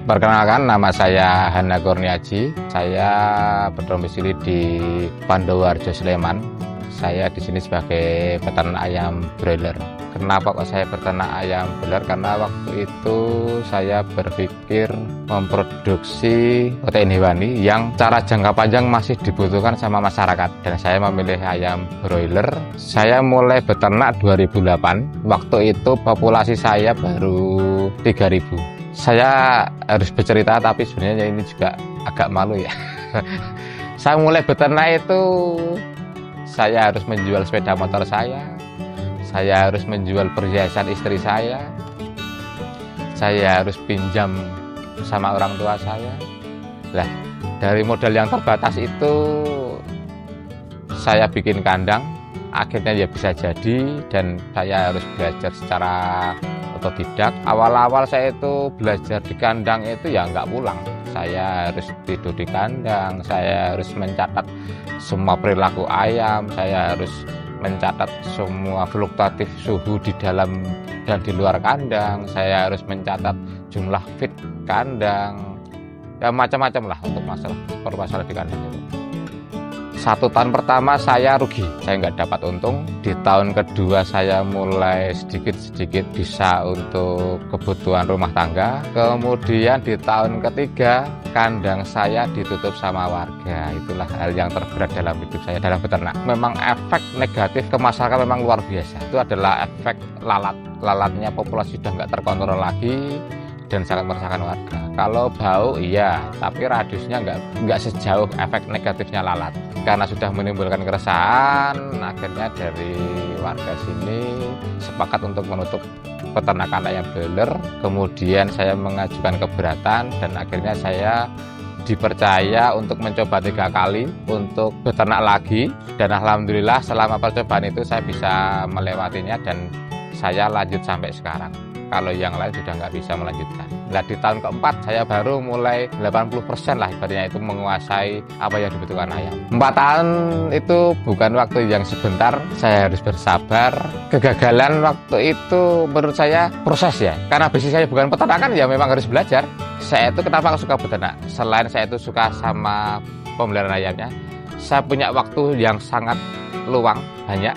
Perkenalkan, nama saya Hana Kurniaji. Saya berdomisili di Pandowarjo, Sleman. Saya di sini sebagai peternak ayam broiler. Kenapa kok saya peternak ayam broiler? Karena waktu itu saya berpikir memproduksi protein hewani yang secara jangka panjang masih dibutuhkan sama masyarakat. Dan saya memilih ayam broiler. Saya mulai beternak 2008. Waktu itu populasi saya baru 3.000. Saya harus bercerita, tapi sebenarnya ini juga agak malu ya. Saya mulai beternak itu, saya harus menjual sepeda motor saya harus menjual perhiasan istri saya harus pinjam sama orang tua saya. Nah, dari modal yang terbatas itu, saya bikin kandang, akhirnya ya bisa jadi, dan saya harus belajar secara otodidak. Awal-awal saya itu belajar di kandang itu ya nggak pulang. Saya harus tidur di kandang, saya harus mencatat semua perilaku ayam, saya harus mencatat semua fluktuatif suhu di dalam dan di luar kandang, saya harus mencatat jumlah feed kandang, ya macam-macam lah untuk masalah di kandang itu. 1 tahun pertama saya rugi, saya nggak dapat untung. Di tahun kedua saya mulai sedikit-sedikit bisa untuk kebutuhan rumah tangga. Kemudian di tahun ketiga kandang saya ditutup sama warga. Itulah hal yang terberat dalam hidup saya dalam beternak. Memang efek negatif ke masyarakat memang luar biasa. Itu adalah efek lalat. Lalatnya populasi sudah nggak terkontrol lagi dan sangat meresahkan warga. Kalau bau iya, tapi radiusnya nggak sejauh efek negatifnya lalat. Karena sudah menimbulkan keresahan, akhirnya dari warga sini sepakat untuk menutup peternakan ayam broiler. Kemudian saya mengajukan keberatan dan akhirnya saya dipercaya untuk mencoba 3 kali untuk beternak lagi. Dan alhamdulillah selama percobaan itu saya bisa melewatinya dan saya lanjut sampai sekarang. Kalau yang lain sudah nggak bisa melanjutkan. Nah, di tahun keempat saya baru mulai 80% lah ibaratnya itu menguasai apa yang dibutuhkan ayam. 4 tahun itu bukan waktu yang sebentar, saya harus bersabar. Kegagalan waktu itu menurut saya proses ya, karena bisnis saya bukan peternakan ya memang harus belajar. Saya itu kenapa suka beternak? Selain saya itu suka sama pemeliharaan ayamnya, saya punya waktu yang sangat luang, banyak.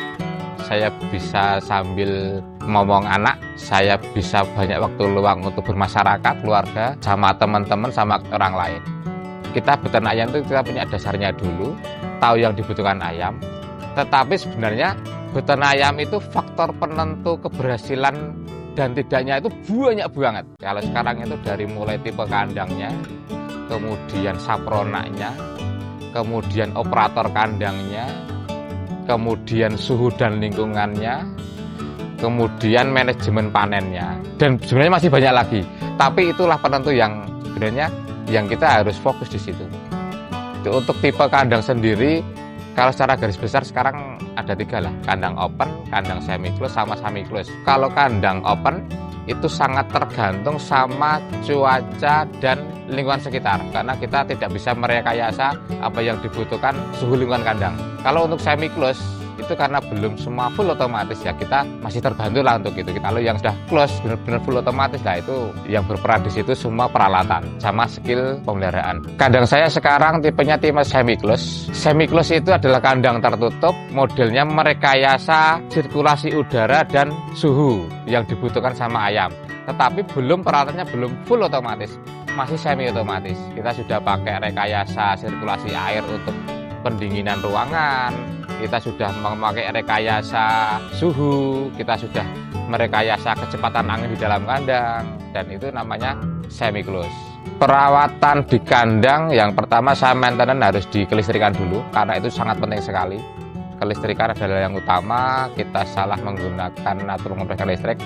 Saya bisa sambil ngomong anak, saya bisa banyak waktu luang untuk bermasyarakat, keluarga, sama teman-teman, sama orang lain. Kita beternak ayam itu kita punya dasarnya dulu, tahu yang dibutuhkan ayam. Tetapi sebenarnya beternak ayam itu faktor penentu keberhasilan dan tidaknya itu banyak banget. Kalau sekarang itu dari mulai tipe kandangnya, kemudian sapronanya, kemudian operator kandangnya, kemudian suhu dan lingkungannya, kemudian manajemen panennya, dan sebenarnya masih banyak lagi. Tapi itulah penentu yang sebenarnya yang kita harus fokus di situ. Untuk tipe kandang sendiri, kalau secara garis besar sekarang ada 3 lah, kandang open, kandang semi close, sama semi close. Kalau kandang open itu sangat tergantung sama cuaca dan lingkungan sekitar, karena kita tidak bisa merekayasa apa yang dibutuhkan suhu lingkungan kandang. Kalau untuk semi close itu karena belum semua full otomatis ya, kita masih terbantu lah untuk itu. Kalau yang sudah close benar-benar full otomatis lah, itu yang berperan di situ semua peralatan sama skill pemeliharaan. Kandang saya sekarang tipenya tipe semi close. Semi close itu adalah kandang tertutup, modelnya merekayasa sirkulasi udara dan suhu yang dibutuhkan sama ayam. Tetapi peralatannya belum full otomatis, masih semi otomatis. Kita sudah pakai rekayasa sirkulasi air untuk pendinginan ruangan, kita sudah memakai rekayasa suhu, kita sudah merekayasa kecepatan angin di dalam kandang, dan itu namanya semi close. Perawatan di kandang yang pertama saya maintenance harus dikelistrikan dulu, karena itu sangat penting sekali. Kelistrikan adalah yang utama. Kita salah menggunakan atau menggunakan listrik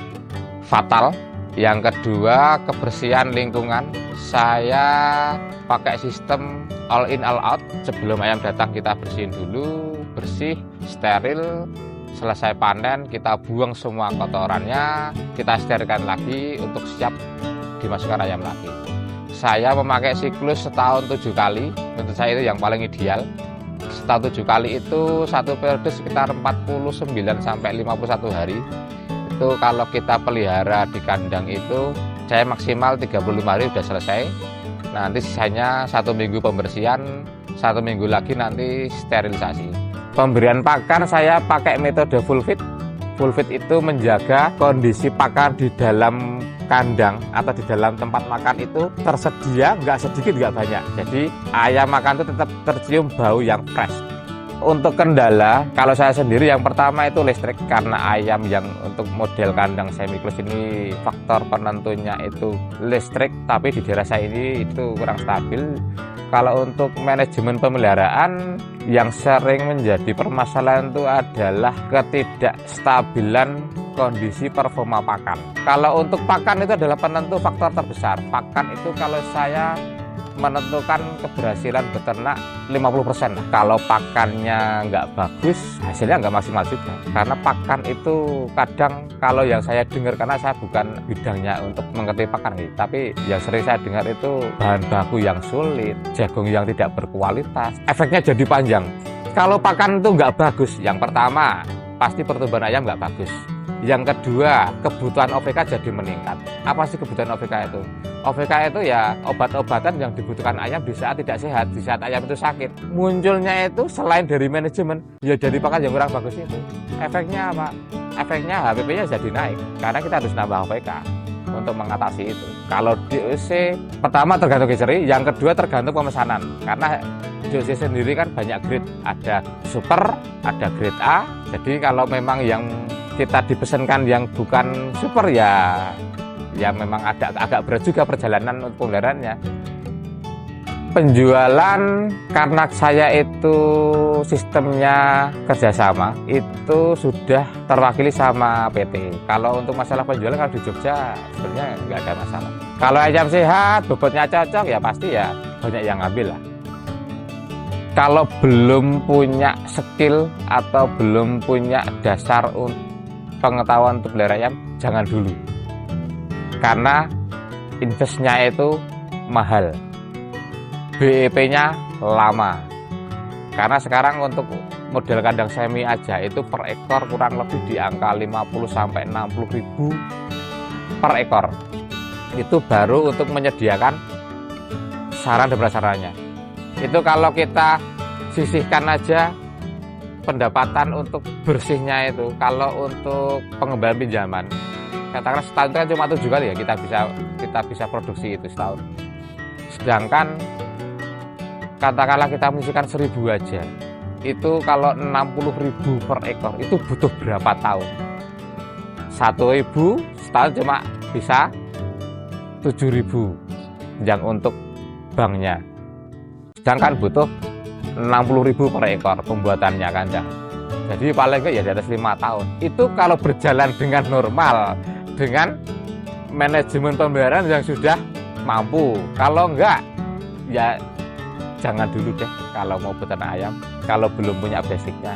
fatal. Yang kedua, kebersihan lingkungan. Saya pakai sistem all in all out. Sebelum ayam datang kita bersihin dulu, bersih, steril. Selesai panen kita buang semua kotorannya, kita sterilkan lagi untuk siap dimasukkan ayam lagi. Saya memakai siklus setahun 7 kali, menurut saya itu yang paling ideal. Setahun 7 kali itu satu periode sekitar 49 sampai 51 hari. Itu kalau kita pelihara di kandang itu saya maksimal 35 hari sudah selesai. Nanti sisanya 1 minggu pembersihan, 1 minggu lagi nanti sterilisasi. Pemberian pakan saya pakai metode full feed. Full feed itu menjaga kondisi pakan di dalam kandang atau di dalam tempat makan itu tersedia, nggak sedikit nggak banyak. Jadi ayam makan itu tetap tercium bau yang fresh. Untuk kendala, kalau saya sendiri yang pertama itu listrik, karena ayam yang untuk model kandang semi close ini faktor penentunya itu listrik, tapi di daerah saya ini itu kurang stabil. Kalau untuk manajemen pemeliharaan yang sering menjadi permasalahan itu adalah ketidakstabilan kondisi performa pakan. Kalau untuk pakan itu adalah penentu faktor terbesar. Pakan itu kalau saya menentukan keberhasilan beternak 50%. Kalau pakannya nggak bagus, hasilnya nggak maksimal juga. Karena pakan itu kadang kalau yang saya dengar, karena saya bukan bidangnya untuk mengerti pakan, tapi yang sering saya dengar itu bahan baku yang sulit, jagung yang tidak berkualitas, efeknya jadi panjang. Kalau pakan itu nggak bagus, yang pertama pasti pertumbuhan ayam nggak bagus. Yang kedua, kebutuhan OVK jadi meningkat. Apa sih kebutuhan OVK itu? OVK itu ya obat-obatan yang dibutuhkan ayam di saat tidak sehat, di saat ayam itu sakit. Munculnya itu selain dari manajemen, ya dari pakan yang kurang bagus itu. Efeknya apa? Efeknya HPP-nya jadi naik, karena kita harus nambah OVK untuk mengatasi itu. Kalau DOC, pertama tergantung hatchery, yang kedua tergantung pemesanan. Karena DOC sendiri kan banyak grade, ada super, ada grade A. Jadi kalau memang yang kita dipesankan yang bukan super ya memang agak berat juga perjalanan untuk pemeliharaannya. Penjualan, karena saya itu sistemnya kerjasama, itu sudah terwakili sama PT. Kalau untuk masalah penjualan, kalau di Jogja sebenarnya nggak ada masalah. Kalau ayam sehat, bobotnya cocok, ya pasti ya banyak yang ngambil lah. Kalau belum punya skill atau belum punya dasar pengetahuan untuk pelihara ayam, jangan dulu. Karena investnya itu mahal, BEP-nya lama. Karena sekarang untuk model kandang semi aja itu per ekor kurang lebih di angka 50 sampai 60 ribu per ekor. Itu baru untuk menyediakan sarana dan prasaranya. Itu kalau kita sisihkan aja pendapatan untuk bersihnya itu, kalau untuk pengembangan pinjaman, katakanlah setahun itu kan cuma 7 kali ya kita bisa produksi itu setahun. Sedangkan katakanlah kita menyisihkan 1.000 aja, itu kalau 60.000 per ekor itu butuh berapa tahun? 1.000 setahun cuma bisa 7.000 yang untuk banknya, sedangkan butuh 60.000 per ekor pembuatannya kandang. Jadi paling enggak ya di atas 5 tahun. Itu kalau berjalan dengan normal, dengan manajemen pemeliharaan yang sudah mampu. Kalau enggak, ya jangan dulu deh kalau mau beternak ayam, kalau belum punya basicnya.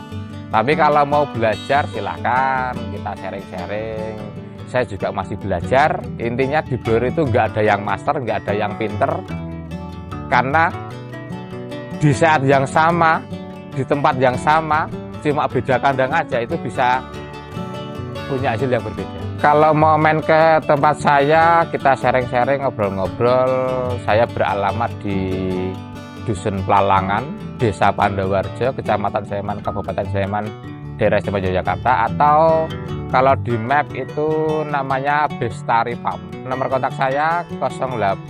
Tapi kalau mau belajar silahkan, kita sharing-sharing. Saya juga masih belajar. Intinya di Blower itu enggak ada yang master, enggak ada yang pinter. Karena di saat yang sama, di tempat yang sama, cuma beda kandang aja itu bisa punya hasil yang berbeda. Kalau mau main ke tempat saya, kita sharing-sharing, ngobrol-ngobrol. Saya beralamat di Dusun Plalangan, Desa Pandawarjo, Kecamatan Sleman, Kabupaten Sleman, daerah istimewa Yogyakarta. Atau kalau di map itu namanya Bestari Farm. Nomor kontak saya 085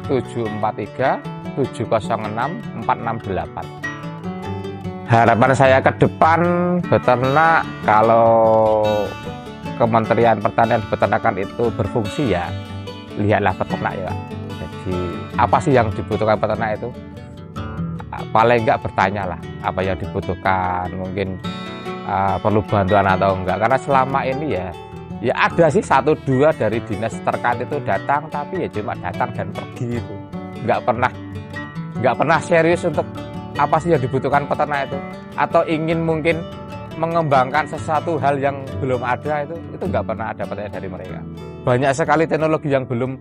743 706 468. Harapan saya ke depan beternak, kalau Kementerian Pertanian Peternakan itu berfungsi ya lihatlah peternak ya. Jadi apa sih yang dibutuhkan peternak itu? Paling enggak bertanyalah apa yang dibutuhkan, mungkin perlu bantuan atau enggak. Karena selama ini ya ada sih 1-2 dari dinas terkait itu datang, tapi ya cuma datang dan pergi itu. Nggak nggak pernah serius untuk apa sih yang dibutuhkan peternak itu, atau ingin mungkin mengembangkan sesuatu hal yang belum ada, itu nggak pernah ada petanya dari mereka. Banyak sekali teknologi yang belum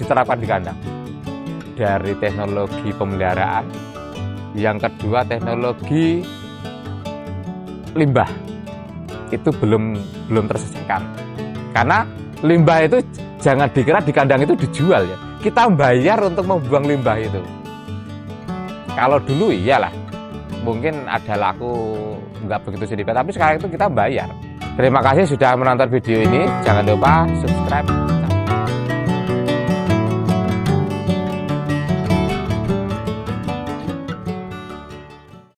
diterapkan di kandang, dari teknologi pemeliharaan, yang kedua teknologi limbah itu belum terselesaikan, karena limbah itu jangan dikira di kandang itu dijual ya, kita bayar untuk membuang limbah itu. Kalau dulu iyalah, mungkin ada laku nggak begitu sedikit, tapi sekarang itu kita bayar. Terima kasih sudah menonton video ini. Jangan lupa subscribe.